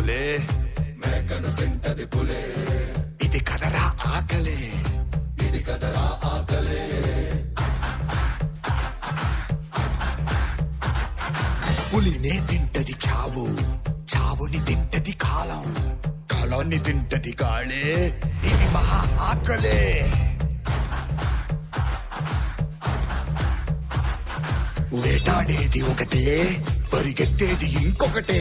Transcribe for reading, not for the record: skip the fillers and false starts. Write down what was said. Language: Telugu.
పులే, మేకను తింటది పులే, ఇది కదరా ఆకలే, ఇది కదరా ఆకలే. పులినే తింటది చావు, చావుని తింటది కాలం, కాలాన్ని తింటది గాళే, ఇది మహా ఆకలే. వేటాడేది ఒకటే, పరిగెత్తేది ఇంకొకటే.